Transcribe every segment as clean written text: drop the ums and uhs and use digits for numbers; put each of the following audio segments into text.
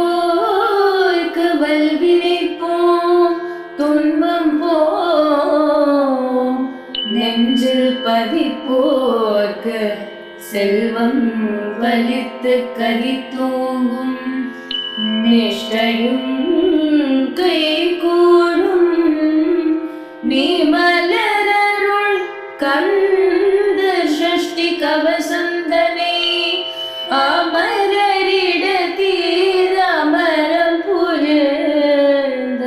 துதிப்போர்க்கு வல்வினைப்போம் துன்பம் போம் நெஞ்சில் பதிப்போர்க்கு செல்வம் வலித்து கதி தூங்கும் நிஷ்டையும் கை கூடும் நீ மலரருள் கந்த சஷ்டி கவசந்தனை அமரரிட தீர அமரம் புரிந்த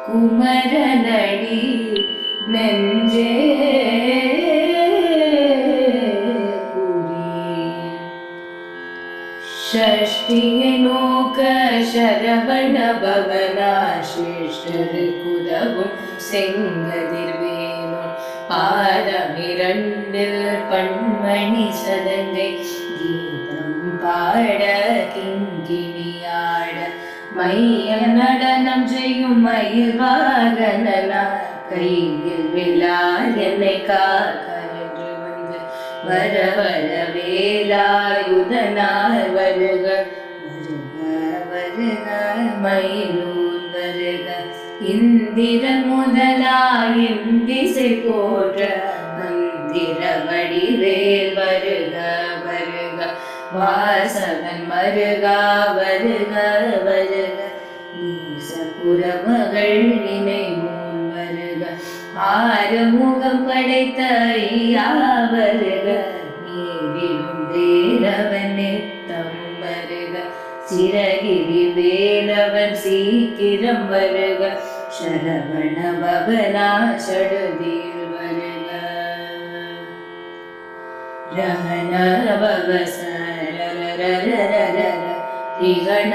குமரனடி நெஞ்சே षष्टिये नोक शरवण भवना श्रेष्ठर कुदवुं செங்கதிர்வேலும் பாதமிரண்டில் பண்மணி சதங்கை கீதம் பாட கிங்கிணியாட மைய நடனம் செய்யும் மயில் வாகனனா கையில் விழால் என்னை காக்க வர வர வேலாயுதனார் வருக வருக வருக மயிலூர் வருக இந்திரன் முதலாய் இந்திசை போற்ற மந்திர வடிவேல் வருக வருக வாசவன் மருகா வருக வருக நீசபுரமகள் நினைமூன் வருக ஆறுமுகம் படைத்த ஐயா வருக நீரிடும் வேலவன் நித்தம் வருக சிறகிரி வேலவன் சீக்கிரம் வருக சரவண பவனா சடுதியில் வருக ரமண பவசரரரரரரிகண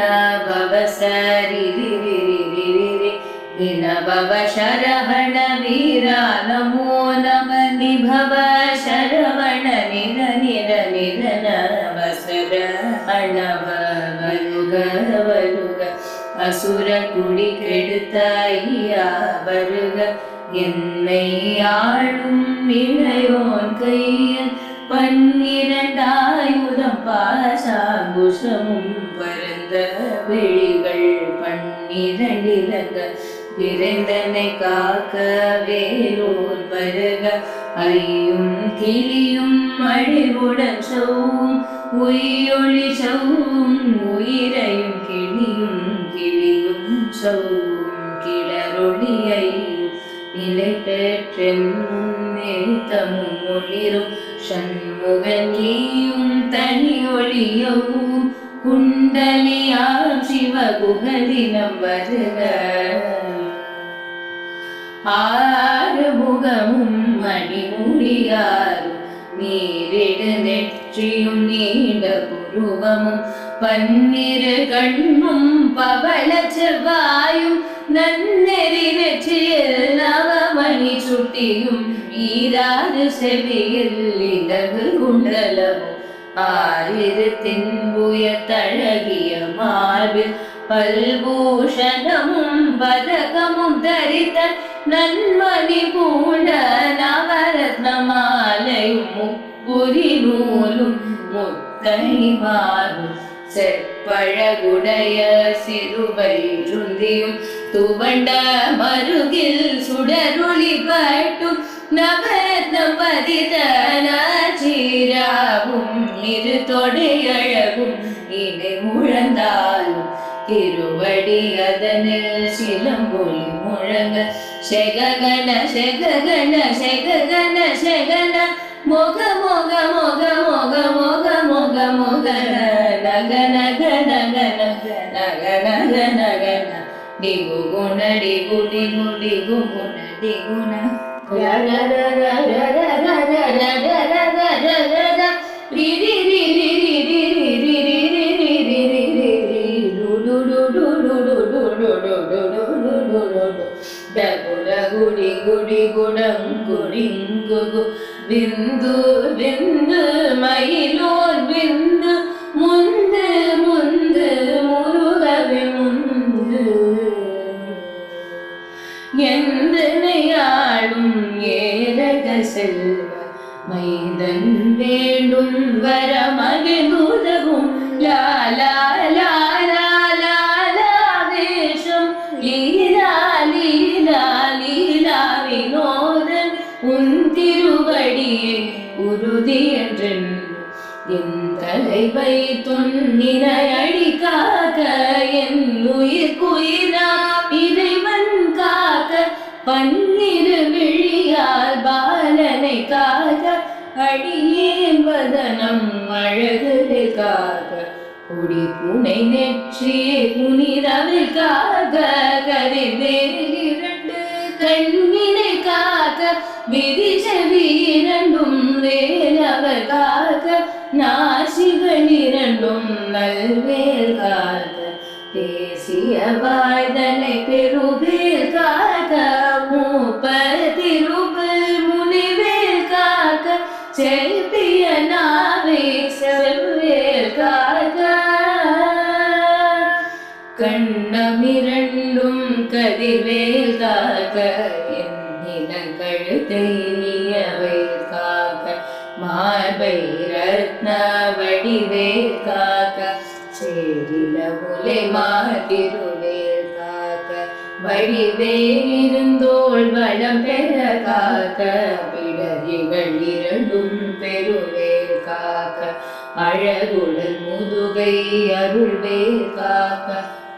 பவசரிரிரிரிரிரி வினபவ சரவண வீரா நமோ நம நிபவ சரவண நிர நிர நிர நவசர அணவ வருக வருக அசுர குடி கெடுத்த ஐயா வருக என்னை ஆளும் இளையோன் கையில் பன்னிரண்டாயுதம் பாசாங்குஷமும் பரந்த விழிகள் பன்னிரண்டிலங்க விரைந்தனை காக்க வேலூர் வருக ஐயும் கிளியும் அழிவுடன் சவும் உயிரொளி சவும் உயிரையும் கிளியும் கிளியும் சவும் கிளரொளியையும் நிலை பெற்றென் முன்னேத்தமும் ஒளிரும் சண்முகன் நீயும் தனி ஒளியவும் குண்டலியாம் சிவகுகதினம் வருக ஆறுமுகமும் மணிமுடியாரும் நீரிடு நெற்றியும் நீண்ட புருவமும் பன்னிரு கண்ணும் பவள செவ்வாயும் நன்னெறி நெற்றியில் நவமணி சுட்டியும் ஈராறு செவியில் இலகு குண்டலமும் ஆயிரு தின்புய தழகிய மார்பில் பல்பூஷணமும் பதகமும் தரித்த நன்மணி பூண்ட நவரத்ன மாலையும் முப்புரி நூலும் முத்தணிமாரும் செப்பழகுடைய சிறுவை சுந்தியும் துவண்ட மருகில் சுடரொளி பட்டும் நவரத்னம் பதித நச்சீராவும் இரு தொடையழகும் இணை முழந்தாலும் திருவடி அதனில் சிலம்பொலி முழங்க செககன செககன செககன செகன மொக மொக மொக மொக மொக மொக மொக நக நக நக நக நக நக நக டிகு குண டிகு டிகு டிகு குண டிகுண குடி குடி குடம் குடிங்கு விந்து விந்து மயிலோர் விந்து முந்து முந்து முருகவி முந்து எந்தனையாளும் ஏரக செல்வ மைதன் வேண்டும் வர மகிழ்ந்துதவும் லாலா தலைவை துன்னினை அடிக்காக என் உயிர் குயிரா இறைவன் காக்க பன்னிரு விழியால் பாலனை காக்க அடியேன் வதனம் அழகுகள் காக்க குடி புனை நெற்றியை புனிதவில் காக்க கதிர்வேல் இரண்டு கண்ணினை காக்க விதி செவி இரண்டும் வேலவர் காக்க நாசிகள் இரண்டும் நல்வேல் காக்க பேசிய வாய்தனை பெருவேல் காக்க மூப்பர் திருப்பல் முனிவேல் காக்க செல்பிய நாவே செவ்வேல் காக்க கண்ணமிரண்டும் கதிர்வேல் காக்க என் நிலங்கழுத்தை நீயவேல் காக்க மார்பை ரத்ன வடிவேல் காக்க சேரில முலை மாத்திருவேல் காக்க வடிவேல் இருந்தோள் வளம் பெற காக்க பிடரிகள் இரண்டும் பெருவேல் காக்க அழகுடன் முதுகை அருள்வேல் காக்க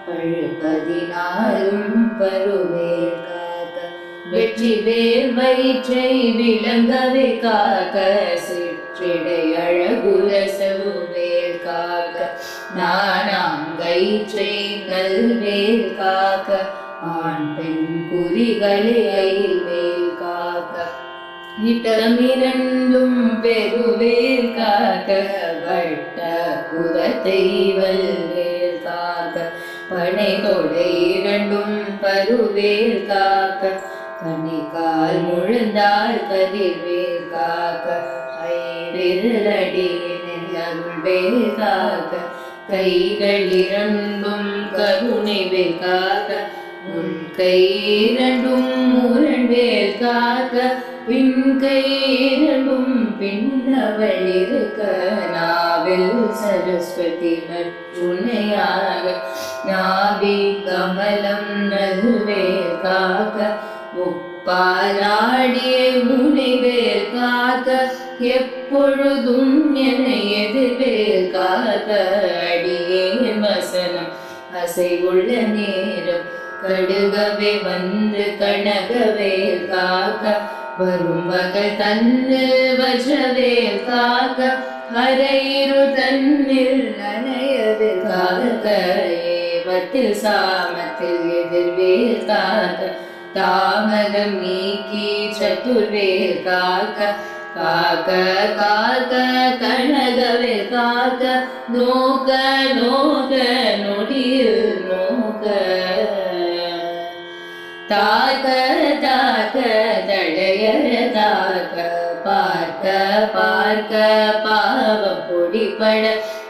பழுப்பதினாலும் பருவேல் காக்க வெற்றி வேல் வயிற்றை விளங்கவே காக்க சிற்றிடை அழகுல செவ்வேல் காக்க நானாம் கயிற்றை நல்வேல் காக்க ஆண் பெண் குறிகளை அயில்வேல் காக்க இட்டமிரண்டும் பெருவேல் காக்க வட்ட புறத்தை வல்வேல் காக்க பனை தொடை இரண்டும் பருவேல் காக்க கனிகால் முழந்தால் கதிர்வேல் காக்க ஐவிரலடியில் அருள்வேல் காக்க கைகள் இரண்டும் கருணை வேல் காக்க உன் கை இரண்டும் முரண்வேல் காக்க பின் கை இரண்டும் பின்னவள் இருக்க நாவில் சரஸ்வதி நற்றுணையாக நாவி கமலம் நல்வேல் காக்க முப்பாலாடிய முனைவேல் காக்க எப்பொழுதும் என்னை எதிர்வேல் காக்க அடியேன் வசனம் அசைவுள்ள நேரம் கடுகவே வந்து கனகவேல் காக்க வரும் மகள் தன்னில் வஜ்ரவேல் காக்க அரையிரு தன்னில் அணையவேல் காக்க ஏவத்தில் சாமத்தில் எதிர்வேல் காக்க தாமதம் நீக்கி சத்துர்வேல் காக்க காக்க காக்க கனகவேல் காக்க நோக்க நோக்க நொடியில் நோக்க தாக்க தாக்க தடையற தாக்க பார்க்க பார்க்க பாவம் பொடிப்பட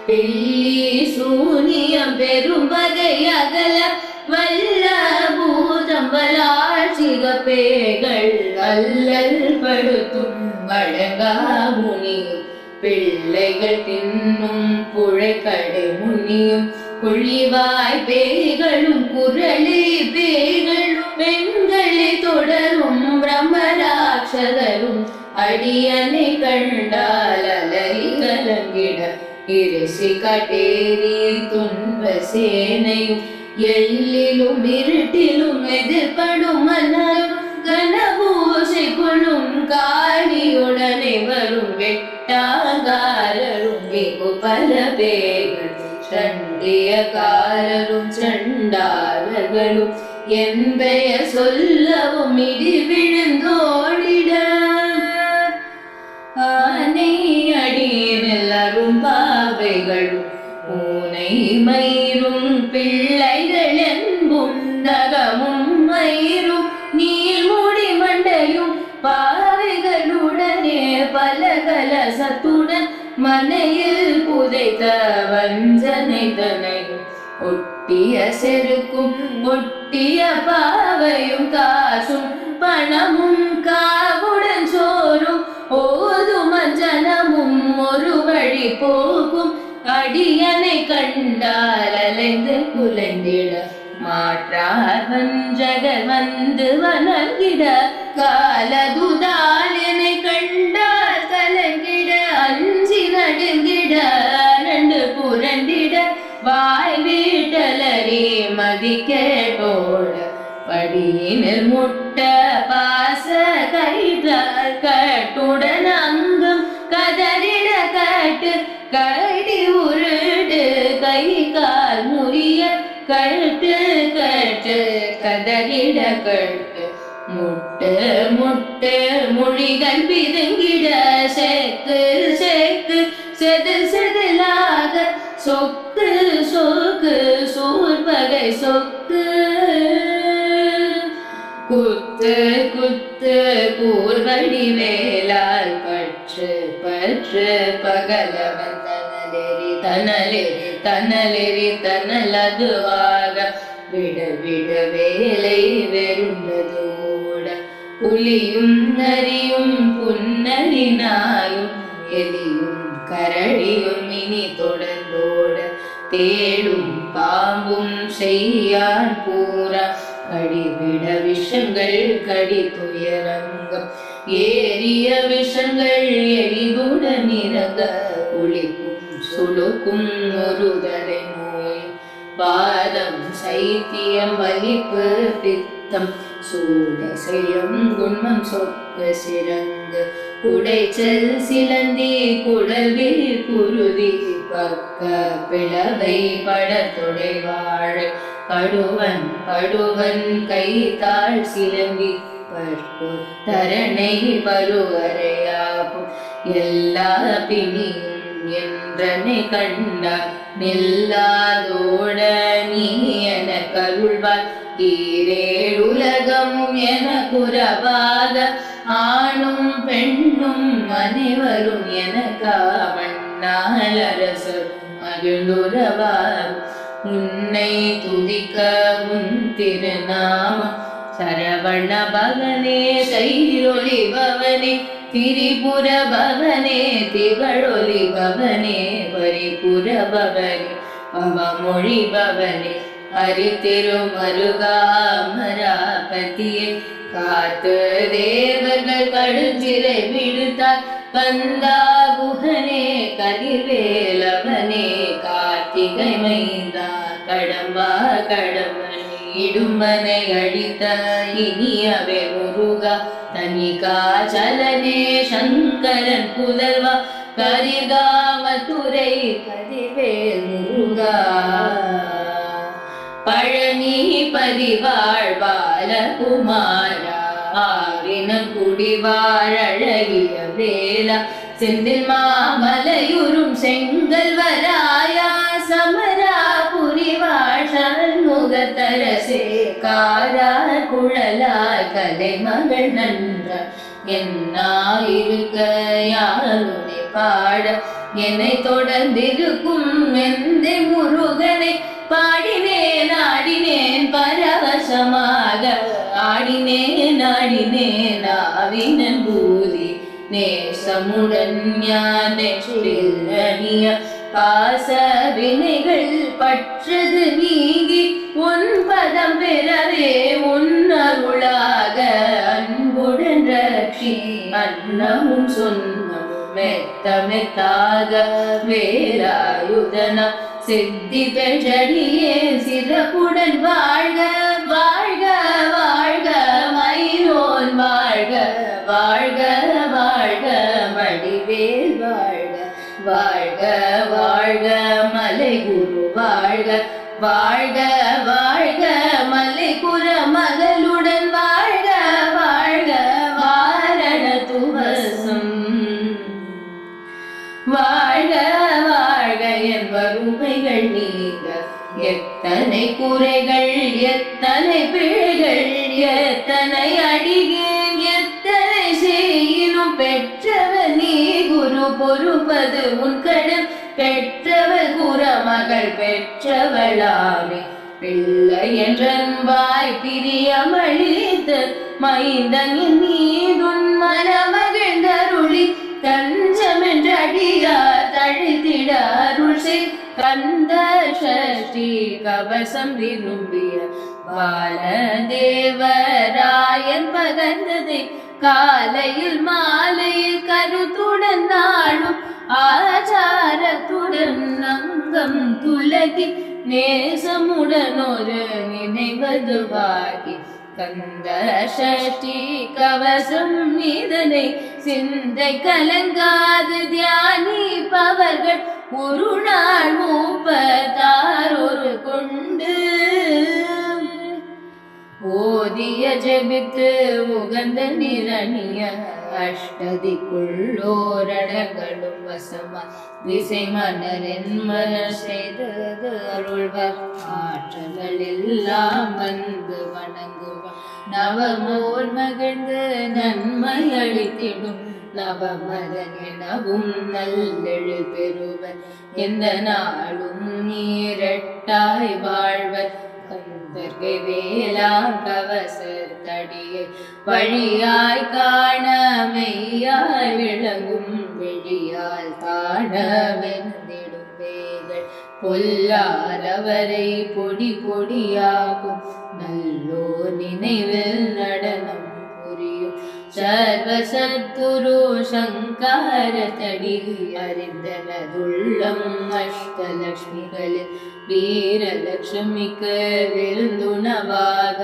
பில்லி சூனியம் பெரும் வகை அகல வல்ல பூதம் வளாட்சிக பேய்கள் அல்லல் படுத்தும் வழங்கா முனியும் பிள்ளைகள் தின்னும் புழைக்கடை முனியும் புள்ளிவாய் பேய்களும் குரலி பேய்களும் பெண்களை தொடரும் பிரம்மராட்சதரும் அடியனை கண்டால் அலறி கலங்கிட இருசி கட்டேரி துன்ப சேனையும் எல்லிலும் இருட்டிலும் எதிர்படும் மன்னரும் கனபூசை கொள்ளும் காளியுடனே வரும் வெட்டாங்காரரும் வெகு பல பேர்கள் சண்டியக்காரரும் சண்டாளர்களும் என் பெயர் சொல்லவும் இடி விழுந்தோடிட ஆனை அடியில் அரும் பாவைகளும் பூனை மயிரும் பிள்ளைகள் என்பும் நகமும் மயிரும் நீள்முடி மண்டையும் பாவைகளுடனே பல கலசத்துடன் மனையில் புதைத்த வஞ்சனை தனையும் ஒட்டிய செருக்கும் ஒட்டிய பாவையும் காசும் பணமும் காவுடன் சோறும் ஓதும் அஞ்சனமும் ஒரு வழி போகும் அடியனை கண்டால் அலைந்து குலைந்திட மாற்றார் வஞ்சகர் வந்து வணங்கிட காலதுதால் என்னை கண்டால் கலங்கிட அஞ்சி நடுங்கிட வாய் வீட்டலறி மதிக்கேட்டோட படியினில் முட்ட பாச கைதார் கட்டுடன் அங்கும் கதறிட கட்டு கடி உருடு கை கால் முறிய கட்டு கட்டு கதறிட கட்டு முட்டு முட்டு மொழிகள் பிதுங்கிட செக்கு செக்கு செதில் செதிலாக சொக்கு சொக்கு சூர்பகை சொக்கு குத்து குத்து கூர்வடி வேலால் பற்று பற்று பகலவன் தனலெறி தனலெறி தனலெறி தனலதுவாக விட விட வேலை வெறுண்டது ஓட புலியும் நரியும் புன்னரினாயும் எலியும் கரடியும் இனி தொடர்ந்தோட தேடும் பாம்பும் செய்யான் பூரா கடிவிட விஷங்கள் கடி துயரங்கம் ஏறிய விஷங்கள் எளிதுடன் இறங்க ஒளிக்கும் சுடுக்கும் ஒருதலை நோய் பாதம் சைத்தியம் வலிப்பு பித்தம் சூட செய்யும் குண்மம் சொக்க சிறங்கு குடைச்சல் சிலந்தி குடல்வில் குருதி பக்க பிளவை படத்தொடை வாழை படுவன் படுவன் கைத்தாள் சிலம்பி பற்பு தரணை பருவரையாகும் எல்லா பிணியும் என்றனை கண்டார் நில்லாதோட நீ என கருள்வார் ஈரேழுலகமும் என குறவாத ஆணும் பெண்ணும் அனைவரும் என காவண்ணாளரசர் மகிழ்ந்துறவார் உன்னை துதிக்க உன் திருநாமம் சரவண பவனே சைலொளி பவனே திரிபுர பவனே திகழொலி பவனே பரிபுர பவனே பவமொழி பவனே ஹரிதிருமருகாமராபதியே காத்து தேவர்கள் கடுஞ்சிறை விடுத்தார் கந்தா குஹனே கதிர்வேலவனே கார்த்திகை மைந்தா கடம்பா கடம்பனே இடும்பனை அழித்த இனியவே முருகா தனிகாச்சலனே சங்கரன் புதல்வா கரிகாமதுரை கதிர்வேல் முருகா பழனி பதிவாழ் பாலகுமாரா ஆவின குடிவாழ் அழகிய வேலா செந்தில் மாமலையுறும் செங்கல்வராயா சமரா புரிவாழ் சண்முகத்தரசே காரா குழலாய் கலைமகள் நன்ற என்னாயிருக்க யாருனை பாட என்னை தொடர்ந்திருக்கும் எந்த முருகனை பாடினேன் ஆடினேன் பரவசமாக ஆடினேன் ஆடினேன் ஆவினன் பூதி நேசமுடன் ஞானிய பாச வினைகள் பற்றது நீங்கி உன் பதம் பெறவே உன் அருளாக அன்புடன் ரட்சி அன்னமும் சொன்னமும் மெத்த மெத்தாக வேலாயுதனா சித்தி பெற்றடியே சிறப்புடன் வாழ்க வாழ்க வாழ்க மயிரோன் வாழ்க வாழ்க வாழ்க மடிவேல் வாழ்க வாழ்க வாழ்க மலை குரு வாழ்க வாழ்க வாழ்க மலை குர மகளுடன் வாழ்க வாழ்க வாரண துவசம் வாழ்க வாழ்க என் வறுமைகள் நீங்க எத்தனை குறைகள் எத்தனை பிழைகள் எத்தனை அடிகேன் எத்தனை செய்யினும் பெற்றவர் நீ குரு பொறுப்பது உன் கடன் பெற்றவர் குறமகள் பெற்றவளாமே பிள்ளை என்றன்பாய் பிரியமளித்து மைந்தனின் மீதுன் மனமகிழ்ந்தருளி தஞ்சம் என்ற அடியார் தழித்திட அருள் செய் கந்த சஷ்டி கவசம் விரும்பிய பாலதேவராயன் பகர்ந்ததை காலையில் மாலையில் கருத்துடன் நாளும் ஆச்சாரத்துடன் அங்கம் துலகி நேசமுடன் ஒரு நினைவதுவாகி கந்த சஷ்டி கவசம் இதனை சிந்தை கலங்காது தியானிப்பவர்கள் ஒரு நாள் 36 கொண்டு ஓதிய ஜெபித்து உகந்த நிரணிய அஷ்டதிக்குள்ளோரடங்களும் வசமா திசை மன்னரின் மலர் செய்தது அருள்வர் ஆற்றல்கள் எல்லாம் வந்து வணங்குவார் நவமோர் மகிழ்ந்து நன்மை அளித்திடும் நவமதன் எனவும் நல்லெழு பெறுவர் எந்த நாளும் நீரட்டாய் வாழ்வர் கந்தர்கை வேளா கவசர் தடியை வழியாய் காண மெய்யாய் விளங்கும் விழியால் காண வெந்திடும் வேகள் பொல்லாதவரை பொடி பொடியாகும் நல்லோ நினைவில் நடனம் புரியும் சர்வசத்குரு சங்கார தடி அறிந்தனதுள்ளம் அஷ்டலக்ஷ்மிகளில் வீரலட்சுமிக்கு விருந்துணவாக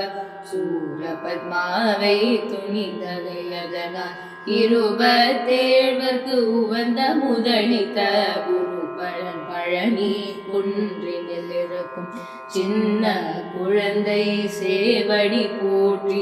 சூரபத்மாவை துணிதலையதனால் 27 உவந்த முதலித்த குரு பழனி குன்றினில் இருக்கும் சின்ன குழந்தை சேவடி போற்றி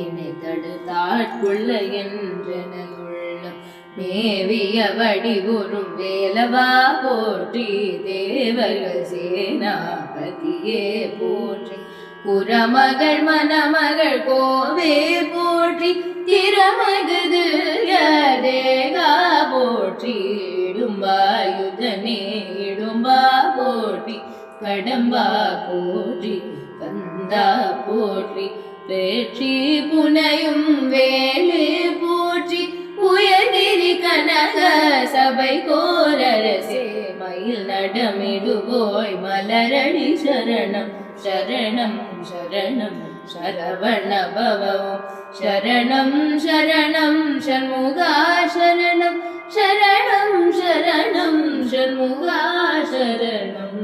என்னை தடுத்தாட்கொள்ள என்றன உள்ளம் மேவிய வடிவுறும் வேலவா போற்றி தேவர்கள் சேனாபதியே போற்றி புறமகள் மணமகள் கோவே போற்றி திறமகுது தேகா போற்றி இடும்பாயுதனே இடும்பா போற்றி கடம்பா போற்றி கந்தா போற்றி பேற்றி புனையும் வேலு போற்றி உயர்கிரி கனக சபை கோரரசே மயில் நடமிடுவோய் மலரடி சரணம் சரணம் சரணம் சரவண பவம் சரணம் சரணம் சண்முகா சரணம் சரணம் சரணம் சண்முகா சரணம்